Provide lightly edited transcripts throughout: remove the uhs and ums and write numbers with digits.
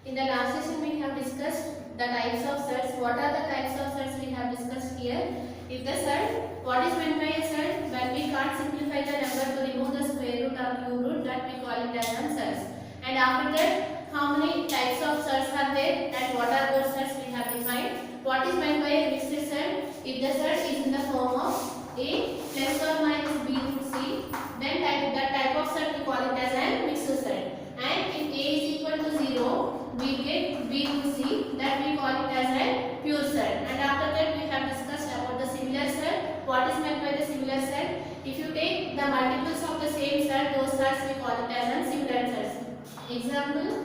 In the last session we have discussed the types of surds. What are the types of surds we have discussed here? If the surd, what is meant by a surd? When we can't simplify the number to remove the square root or cube root, that we call it as surds. And after that, how many types of surds are there and what are those surds we have defined. What is meant by a mixed surd? If the surd is in the form of a plus or minus b root c, then that type of surd we call it as a mixed surd. And if a is equal to 0, we get b root c, that we call it as a pure surd. And after that we have discussed about the similar surd. What is meant by the similar surd? If you take the multiples of the same surd, those surds we call it as a similar surds. Example: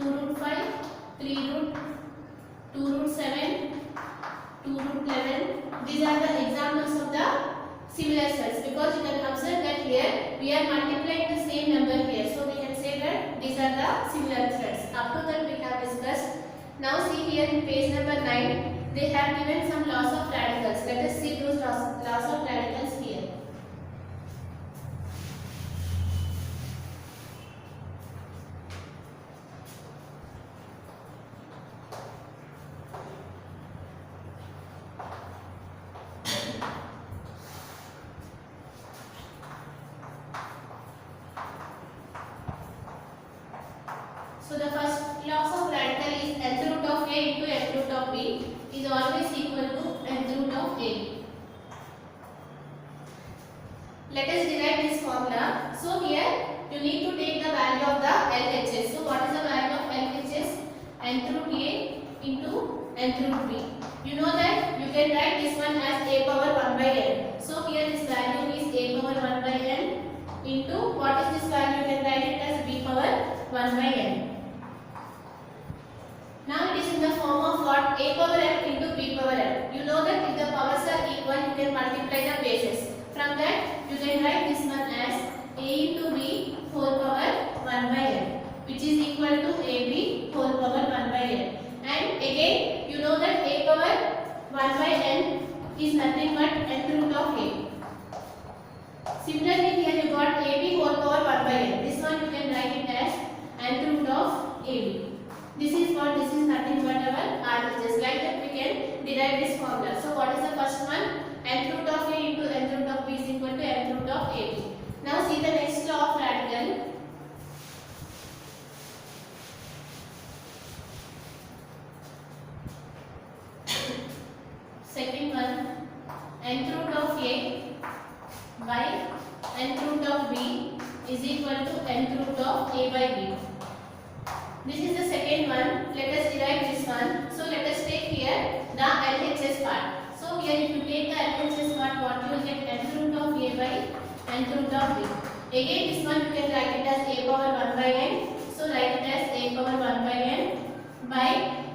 2 root 5, 3 root, 2 root 7, 2 root 11. These are the examples of the similar surds, because you can observe that here we are multiplying the same number here, so we can say that these are the similar surds. Up to that we have discussed. Now see here in page number 9, they have given some laws of radicals. Let us see those laws of radicals here. So the first laws of radical is nth root of a into nth root of b is always equal to nth root of a. Let us derive this formula. So here you need to take the value of the LHS. So what is the value of LHS? Nth root a into nth root b. You know that you can write this one as a power 1 by n. So here this value is a power 1 by n into what is this value? You can write it as b power 1 by n. Now it is in the form of what? A power n into b power n. You know that if the powers are equal, you can multiply the bases. From that, you can write this one as a into b whole power 1 by n, which is equal to ab whole power 1 by n. And again, you know that a power 1 by n is nothing but nth root of a. Similarly, here you got ab whole power 1 by n. This one you can write it as nth root of ab. This is nothing but our RHS. Like that we can derive this formula. So what is the first one? Nth root of a into nth root of b is equal to nth root of ab. Now see the next law of radical. Second one, nth root of a by nth root of b is equal to nth root of a by b. This is the second one. Let us derive this one. So let us take here the LHS part. So here if you take the LHS part, what you will get? Nth root of a by nth root of b. Again this one you can write it as a power 1 by n. So write it as a power 1 by n by,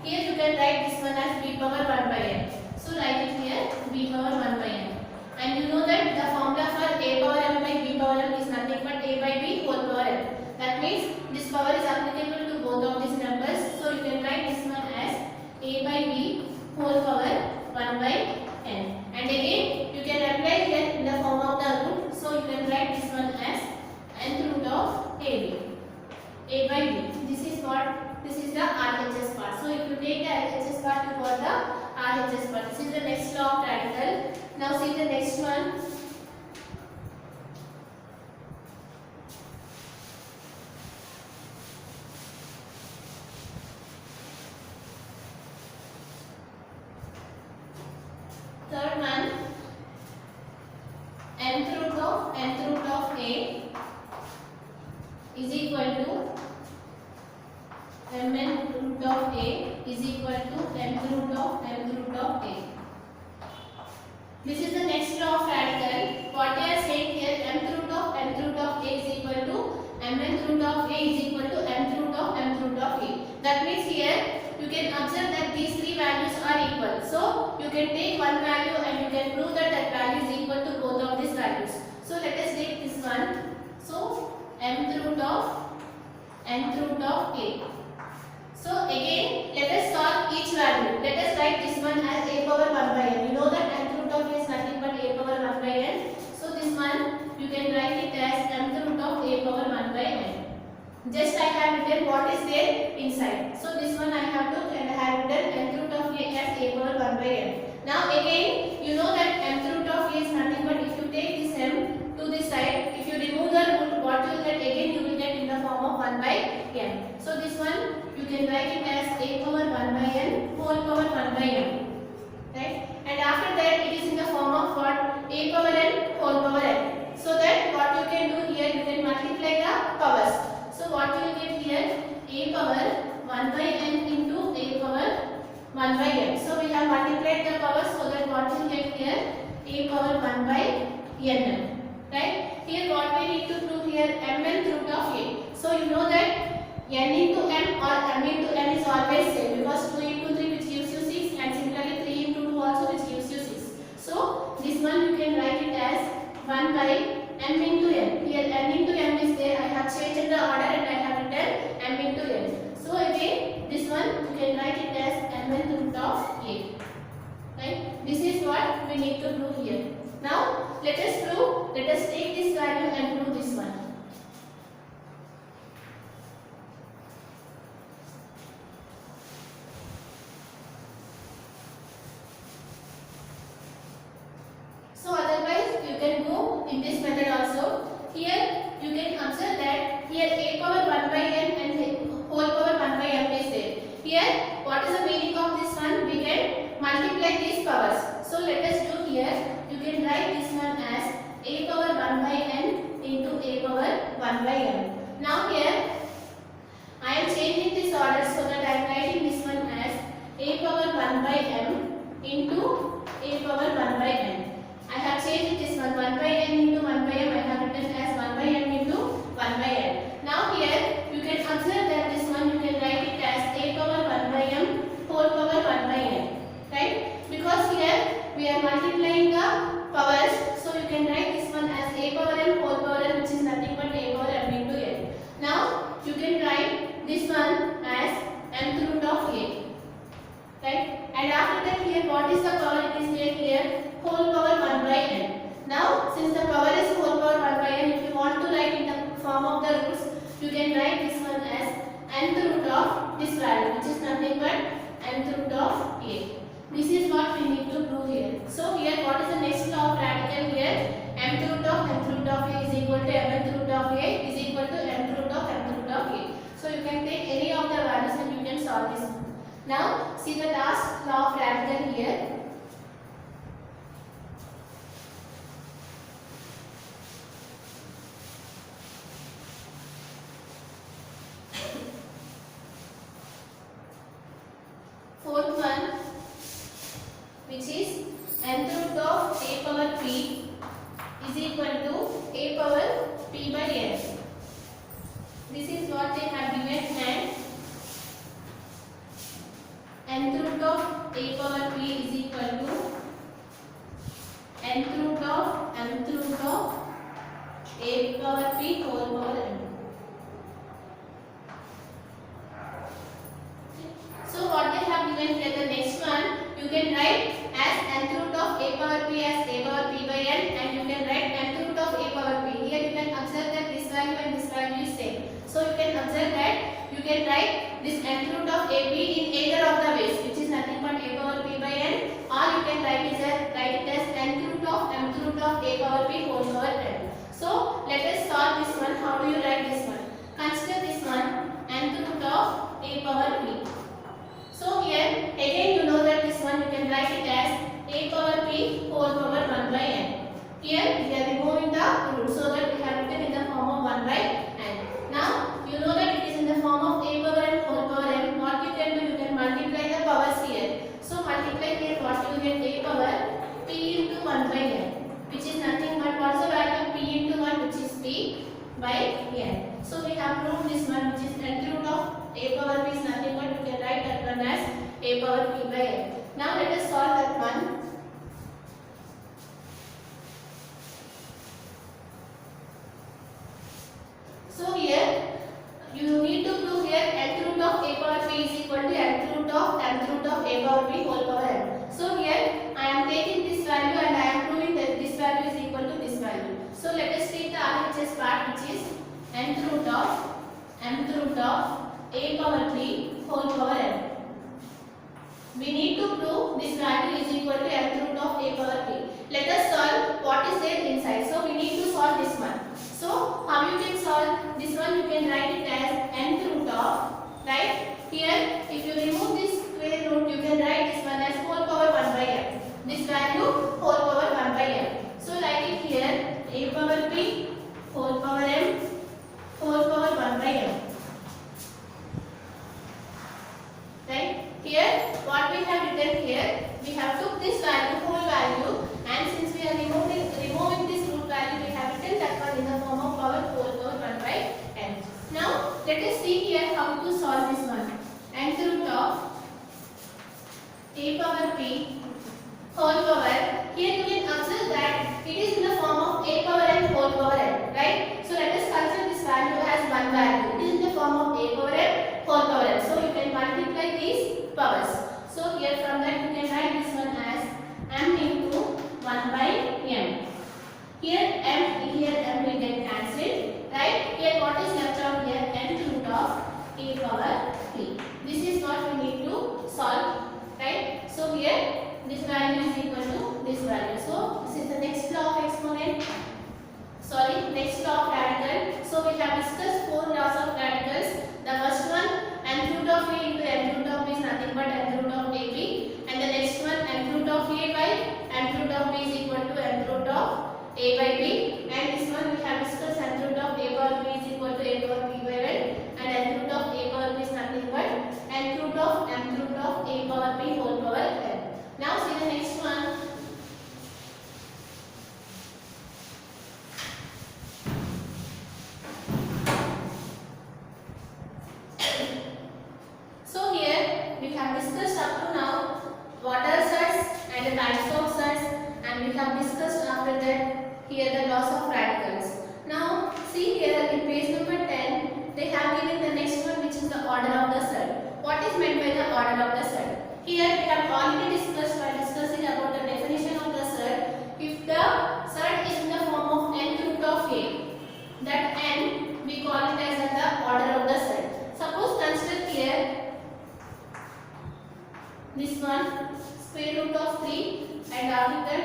here you can write this one as b power 1 by n. So write it here b power 1 by n. And you know that the formula for a power n by b power n is nothing but a by b whole power n. That means this power is applicable to both of these numbers. So you can write this one as a by b whole power 1 by n. And again you can apply here in the form of the root. So you can write this one as nth root of ab. A by b. This is what? This is the RHS part. So if you take the LHS part, you got the RHS part. This is the next law of radical. Now see the next one. Third one, nth root of a is equal to mn root of a is equal to nth root of a. This is the next law of radical. What they are saying here, nth root of a is equal to mn root of a is equal to nth root of a. That means here you can observe that these three values are equal. So you can take one value and you can prove that that value is equal to both of these values. So let us take this one. So nth root of a. So again let us solve each value. Let us write this one as a power 1 by n. You know that nth root of a is nothing but a power 1 by n. So this one you can write it as nth root of a power 1 by n. Just I have written what is there inside. So this Now again, you know that mth root of a is nothing but if you take this m to this side, if you remove the root, what you will get again? You will get in the form of 1 by n. So this one you can write it as a power 1 by n whole power 1 by n, right? And after that it is in the form of what? A power n whole power n. So that what you can do here, you can multiply the powers. So what you will get here? A power 1 by n into a power 1 by n. So we have multiplied the powers, so that what you get here? A power 1 by n, right? Here what we need to prove here? Mth root of a. So you know that n into m or m into n is always same, because 2 into 3 which gives you 6, and similarly 3 into 2 also which gives you 6. So this one you can write it as 1 by m into n. Here n into m is there. I have changed the order and I have written m into n. So again this one you can write it as mth root of a. Right? This is what we need to prove here. Now let us prove. Let us take this value and prove this one. So otherwise you can go in this method also. Here you can observe that here a power 1 by n and whole power 1 by m is there. Here what is the meaning of this one? We can multiply these powers. So let us do here. You can write this one as a power 1 by n into a power 1 by m. Now here I am changing this order, so that I am writing this one as a power 1 by m into a power 1 by n. I have changed this one 1 by n into 1 by m. I have written as 1 by m into 1 by n. Now here you can observe that this one you can write it as a power 1 by m whole power 1 by n, right? Because here we are multiplying the powers, so you can write this one as a power m whole power n, which is nothing but a power m into n. Now you can write this one as mth root of a, right? And after that here what is the power? It is here whole power 1 by n. Now since the power is whole power 1 by n, if you want to write in the form of the roots, you can write this one as nth root of this value, which is nothing but nth root of a. This is what we need to prove here. So here what is the next law of radical here? Mth root of a is equal to mth root of a is equal to mth root of a. So you can take any of the values and you can solve this one. Now see the last law of radical here. Fourth one, which is nth root of a power p is equal to a power p by n. This is what they have given, and nth root of a power p is equal to nth root of a power p whole power n. So what they have given here, the next one you can write as nth root of a power p as a power p by n, and you can write nth root of a power p. Here you can observe that this value and this value is same. So you can observe that you can write this nth root of a p in either of the ways, which is nothing but a power p by n, or you can write it as nth root of a power p whole power n. So let us solve this one. How do you write this one? Consider this one nth root of a power p. So here again you know that this one you can write it as a power p whole power 1 by n. Here we are removing the root, so that we have written in the form of 1 by n. Now you know that it is in the form of a power n whole power n. What you can do, you can multiply the powers here. So multiply here, what you get? A power p into 1 by n, which is nothing but what is the value of p into 1, which is p by n. So we have proved this one, which is nth root of a power p is nothing but you can write that one as a power p by n. Now let us solve that one. So here you need to prove here nth root of a power p is equal to nth root of a power p whole power n. So here I am taking this value and I am proving that this value is equal to this value. So let us take the RHS part, which is nth root of a power p whole power n. we need to prove this value is equal to nth root of a power p. Let us solve what is there inside. So we need to solve this one. So how you can solve this one? You can write it as nth root of, right? Here if you remove this square root, you can write this one as whole power 1 by m. This value whole power 1 by m. So write it here a power p whole power m whole power 1 by m. Right? Here what we have written here, we have took this value, whole value, and since we are removing this root value, we have written that one in the form of power whole power 1 by n. Now let us see here how to solve this one. Nth root of a power p whole power. Here you can observe that it is in the form of a power n whole power n, right? So let us consider this value as one value. It is in the form of a power n whole power n. So you can multiply these powers. So here from that you can write this one as m into 1 by m. Here m will get cancelled, right? Here what is left out here? Nth root of a power p. This is what we need to solve, right? So here this value is equal to this value. So this is the next law of exponent. Sorry, next law of radical. So we have discussed 4 laws of radicals. The first one, nth root of a into nth root of b is nothing but nth root of ab, and the next one, nth root of a by nth root of b is equal to nth root of a by b, and this one we have discussed nth root of a power b is equal to a power b by n, and nth root of a power b is nothing but nth root of a power b whole power n. Now see the next one. So here we have discussed up to now what are surds and the types of surds, and we have discussed after that here the laws of radicals. Now see here in page number 10 they have given the next one, which is the order of the surd. What is meant by the order of the surd? Here we have already discussed while discussing about the definition of the surd. If the surd is in the form of nth root of a, that n we call it as the order of the surd. Suppose consider here this one square root of 3, and after that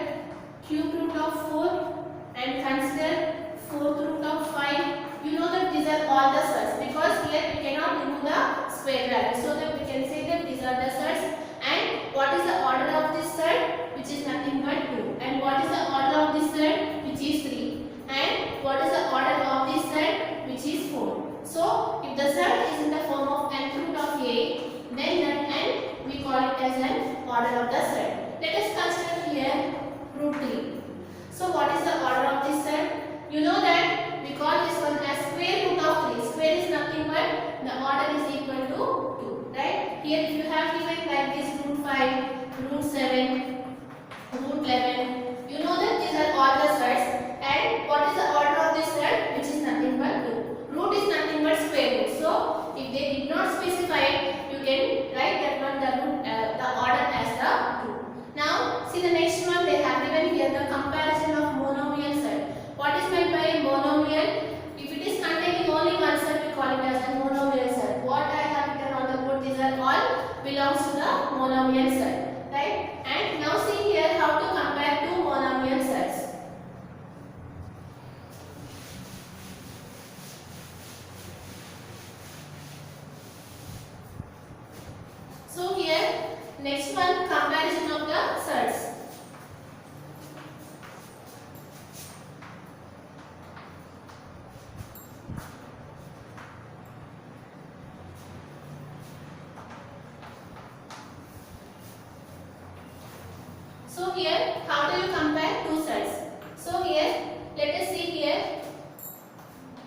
cube root of 4, and consider fourth root of 5. You know that these are all the surds because here we cannot remove the square value, so that we can say that these are the surds. And what is the order of this surd? Which is nothing but 2. And what is the order of this surd? Which is 3. And what is the order of this surd? Which is 4. So if the surd is in the form of nth root of a, then that n we call it as an order of the surd. Let us consider here root 3. So what is the order of this surd? You know that we call this one as square root of 3. Square is nothing but the order is equal to 2, right? Here if you have given like this root 5, root 7, root 11, you know that these are all the surds. And what is the order of this surd? Which is nothing but 2. Root is nothing but square root. So if they did not specify it, you can write that one the order as the 2. Now see the next one, they have given here the comparison of monomial surd. What is meant by a monomial? If it is containing only one surd, we call it as a monomial surd. What I have written on the board, these are all belongs to the monomial surd, right? And now see here how to compare two monomial surds. So here next one, comparison of the surds. So here how do you compare two surds? So here let us see here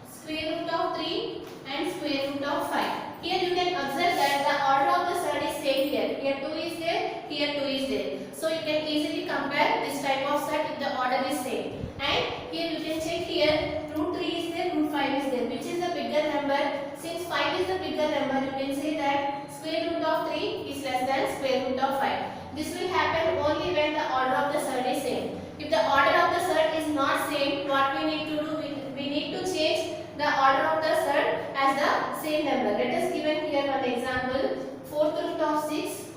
square root of 3 and square root of 5. Here you can observe that the order of the surd is same here. Here 2 is there, here 2 is there. So you can easily compare this type of surd if the order is same. And here you can check here root 3 is there, root 5 is there. Which is the bigger number? Since 5 is the bigger number, you can say that square root of 3 is less than square root of 5. This will happen only when the order of the surd is same. If the order of the surd is not same, what we need to do? We need to change the order of the surd as the same number. Let us given here one example. Fourth root of 6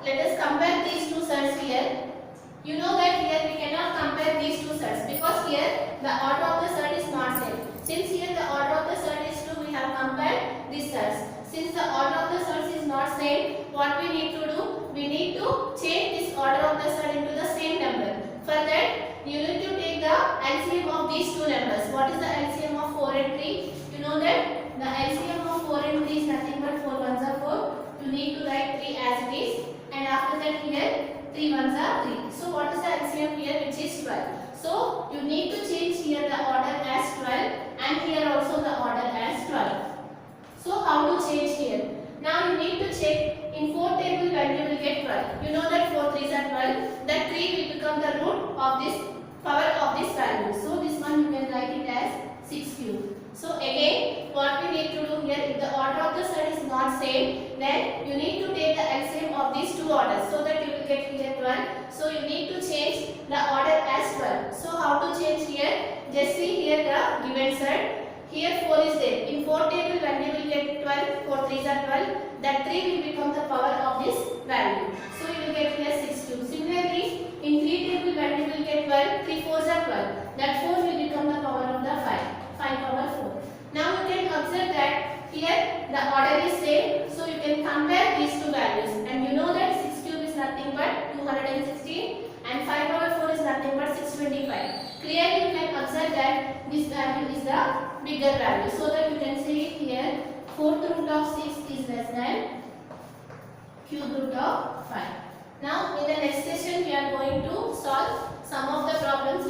let us compare these two sets here. You know that here we cannot compare these two sets because here the order of the set is not same. Since here the order of the set is 2, we have compared these sets. Since the order of the sets is not same, what we need to do? We need to change this order of the set into the same number. For that, you need to take the LCM of these two numbers. What is the LCM of 4 and 3? You know that the LCM of 4 and 3 is nothing but 4 ones are 4. You need to write 3 as it is, and after that here 3 ones are 3. So what is the LCM here, which is 12. So you need to change here the order as 12 and here also the order as 12. So how to change here? Now you need to check in 4 table when you will get 12. You know that 4 3s are 12. That 3 will become the root of this power of this value. So this one you can write it as 6 cube. So again, what we need to do here, if the order of the set is not same, then you need to take the LCM of these two orders so that you will get here 12. So you need to change the order as 12. So how to change here? Just see here the given set. Here 4 is there. In 4 table when you will get 12, 4 3s are 12. That 3 will become the power of this value. So you will get here 6 cube. Similarly, in 3 table when you will get 12, 3 4s are 12. That 4 will become the power of the 5. 5 power 4. Now you can observe that here the order is same. So you can compare these two values. And you know that 6 cube is nothing but 216 and 5 power 4 is nothing but 625. Clearly you can observe that this value is the bigger value. So that you can see here 4th root of 6 is less than cube root of 5. Now in the next session we are going to solve some of the problems